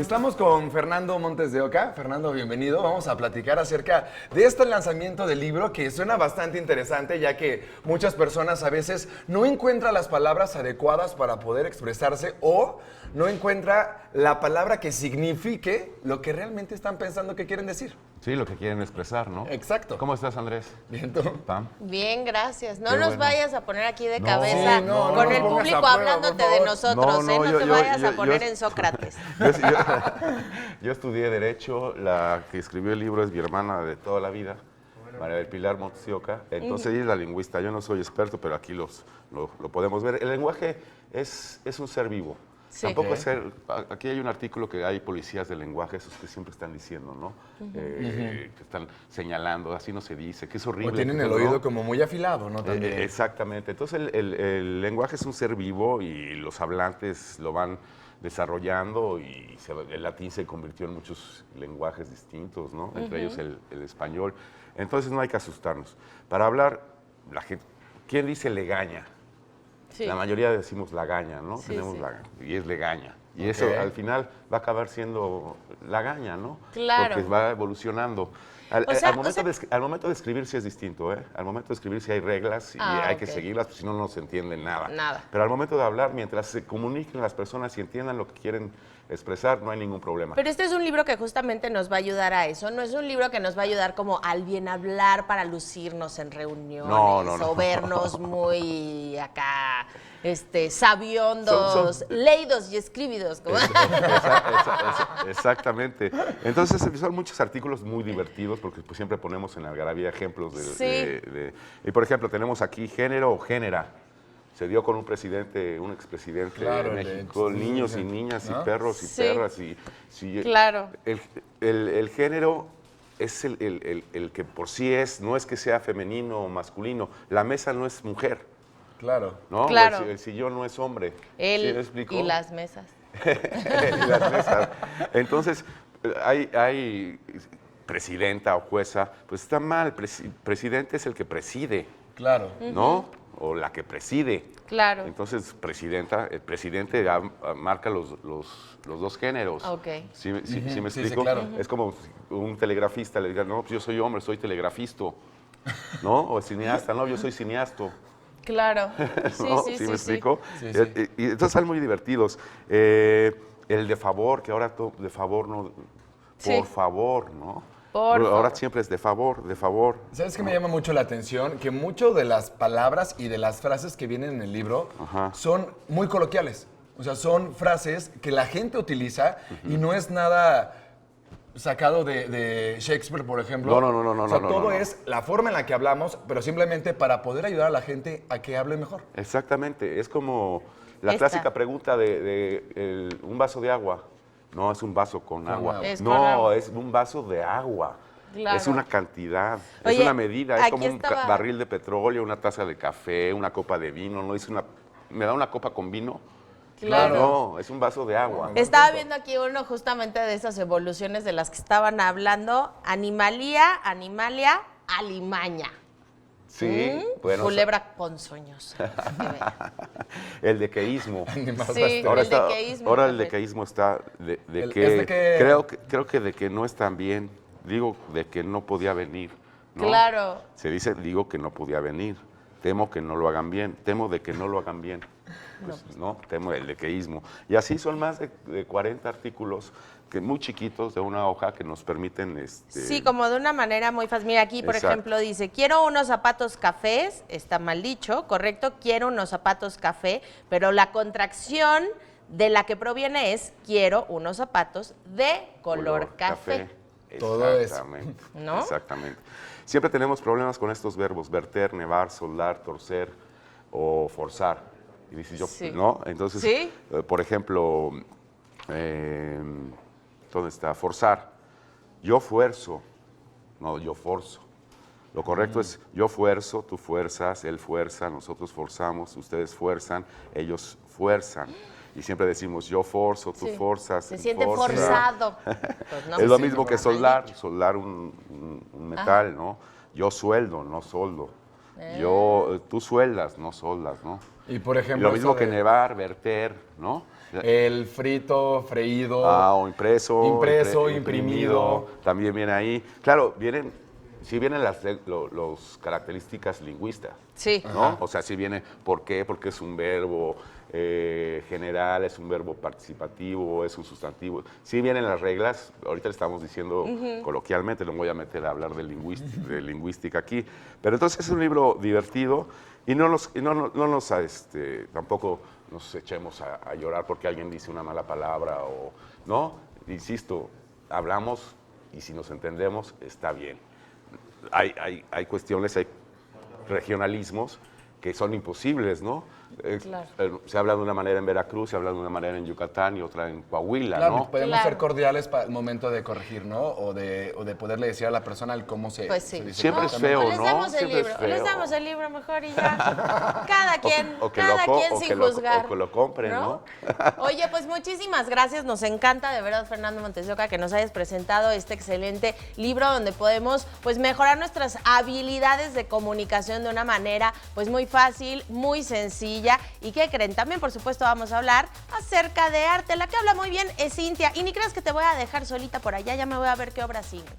Estamos con Fernando Montes de Oca. Fernando, bienvenido. Vamos a platicar acerca de este lanzamiento del libro que suena bastante interesante, ya que muchas personas a veces no encuentran las palabras adecuadas para poder expresarse o no encuentra la palabra que signifique lo que realmente están pensando que quieren decir. Sí, lo que quieren expresar, ¿no? Exacto. ¿Cómo estás, Andrés? Bien, ¿tú? Pam. Bien, gracias. No Qué nos bueno. vayas a poner aquí de No, cabeza sí, no, con no el nos pongas público a prueba, hablándote por de favor. nosotros, No, ¿eh? No te vayas a poner yo- en Sócrates. Yo estudié Derecho, la que escribió el libro es mi hermana de toda la vida, María del Pilar Montes de Oca. Entonces ella es la lingüista, yo no soy experto, pero aquí lo podemos ver. El lenguaje es un ser vivo. Sí. Tampoco es ser, aquí hay un artículo que hay policías del lenguaje, esos que siempre están diciendo, ¿no? Que están señalando, así no se dice, que es horrible. O tienen que el no, oído ¿no? como muy afilado, ¿no? También. Exactamente. Entonces el lenguaje es un ser vivo y los hablantes lo van desarrollando y el latín se convirtió en muchos lenguajes distintos, ¿no? Entre ellos el español. Entonces no hay que asustarnos. Para hablar, la gente, ¿quién dice legaña? Sí. La mayoría decimos lagaña, ¿no? Sí, Tenemos sí. y es legaña. Y Ok. eso al final va a acabar siendo lagaña, ¿no? Claro. Porque va evolucionando. Al momento de escribir sí es distinto, ¿eh? Al momento de escribir sí hay reglas y hay que ok. seguirlas, pues, si no, no se entiende nada. Nada. Pero al momento de hablar, mientras se comuniquen las personas y entiendan lo que quieren expresar, no hay ningún problema. Pero este es un libro que justamente nos va a ayudar a eso. No es un libro que nos va a ayudar como al bien hablar para lucirnos en reuniones No. o vernos muy acá, sabiondos, leídos y escribidos. Como... Exactamente. Entonces son muchos artículos muy divertidos porque pues, siempre ponemos en Algarabía ejemplos y por ejemplo tenemos aquí género o génera. Se dio con un presidente, un expresidente Claro, de México, niños y niñas y perros y Sí. perras. Claro. El género es el que por sí no es que sea femenino o masculino. La mesa no es mujer, Claro. ¿no? Claro. O el sillón no es hombre. Él ¿Sí me explico? y las mesas. Y las mesas. Entonces, hay presidenta o jueza, pues está mal. Presidente es el que preside, Claro. ¿no? O la que preside. Claro. Entonces, el presidente marca los dos géneros. Ok. ¿Sí me explico? Sí, claro. Es como si un telegrafista le diga, no, pues yo soy hombre, soy telegrafisto, ¿no? O cineasta, no, yo soy cineasto. Claro. Sí, ¿No? sí, ¿Sí me sí. explico? Sí, sí. Y entonces están muy divertidos. El de favor, que ahora de favor no, Sí. por favor, ¿no? Por Ahora favor. siempre es de favor, de favor. ¿Sabes qué me llama mucho la atención? Que mucho de las palabras y de las frases que vienen en el libro Ajá. son muy coloquiales. O sea, son frases que la gente utiliza y no es nada sacado de Shakespeare, por ejemplo. No. O sea, todo no. es la forma en la que hablamos, pero simplemente para poder ayudar a la gente a que hable mejor. Exactamente, es como la Esta. clásica pregunta de un vaso de agua. No es un vaso con agua. agua. Es con No, agua. es un vaso de agua. Claro. Es una cantidad, es Oye, una medida, es aquí como un estaba- barril de petróleo, una taza de café, una copa de vino. No ¿me da una copa con vino? Claro. No, es un vaso de agua. Estaba viendo aquí uno justamente de esas evoluciones de las que estaban hablando. Animalia, alimaña. Sí, bueno. Culebra ponzoñosa. El dequeísmo. Sí, Ahora el dequeísmo. ahora el perfecto. dequeísmo está de Es que, de que- creo que de que no están bien. Digo de que no podía venir. ¿no? Claro. Se dice, digo que no podía venir. Temo que no lo hagan bien. Temo de que no lo hagan bien. Pues, no, temo el dequeísmo. Y así son más de 40 artículos muy chiquitos de una hoja que nos permiten... Sí, como de una manera muy fácil. Mira, aquí, por Exacto. ejemplo, dice, quiero unos zapatos cafés, está mal dicho, correcto, quiero unos zapatos café, pero la contracción de la que proviene es, quiero unos zapatos de color café. Todo eso. Exactamente. ¿No? Exactamente. Siempre tenemos problemas con estos verbos, verter, nevar, soldar, torcer o forzar. Y dices yo, Sí. ¿no? Entonces, Sí. por ejemplo, ¿dónde está? Forzar. Yo fuerzo, no, yo forzo. Lo correcto es yo fuerzo, tú fuerzas, él fuerza, nosotros forzamos, ustedes fuerzan, ellos fuerzan. Y siempre decimos yo forzo, tú Sí. forzas, Se él siente forza. forzado. Pues no. Es lo Sí, mismo que como soldar un metal, ¿no? Yo sueldo, no soldo. Tú sueldas, no soldas, ¿no? Y por Y ejemplo, lo mismo eso que de nevar, verter, ¿no? el frito, freído. O impreso. Impreso, imprimido. También viene ahí. Claro, sí vienen las características lingüistas. Sí. ¿no? Ajá. O sea, sí viene, ¿por qué? Porque es un verbo general, es un verbo participativo, es un sustantivo. Sí vienen las reglas, ahorita le estamos diciendo coloquialmente, no voy a meter a hablar de lingüística aquí, pero entonces es un libro divertido y tampoco nos echemos a llorar porque alguien dice una mala palabra o, ¿no? Insisto, hablamos y si nos entendemos, está bien. Hay cuestiones, hay regionalismos que son imposibles, ¿no? Claro. Se habla de una manera en Veracruz, se habla de una manera en Yucatán y otra en Coahuila, Claro, ¿no? podemos Claro. ser cordiales para el momento de corregir, ¿no? O de poderle decir a la persona el cómo se, Pues sí. se dice. Siempre es correctamente. feo, O les ¿no? damos el Siempre es libro, feo. les damos el libro mejor y ya. Cada quien, o que cada lo, quien o sin que lo- juzgar. o que lo compren, ¿no? Oye, pues muchísimas gracias. Nos encanta de verdad, Fernando Montes de Oca, que nos hayas presentado este excelente libro donde podemos pues mejorar nuestras habilidades de comunicación de una manera pues muy fácil, muy sencilla. ¿Y qué creen? También, por supuesto, vamos a hablar acerca de arte. La que habla muy bien es Cintia. Y ni creas que te voy a dejar solita por allá, ya me voy a ver qué obras siguen.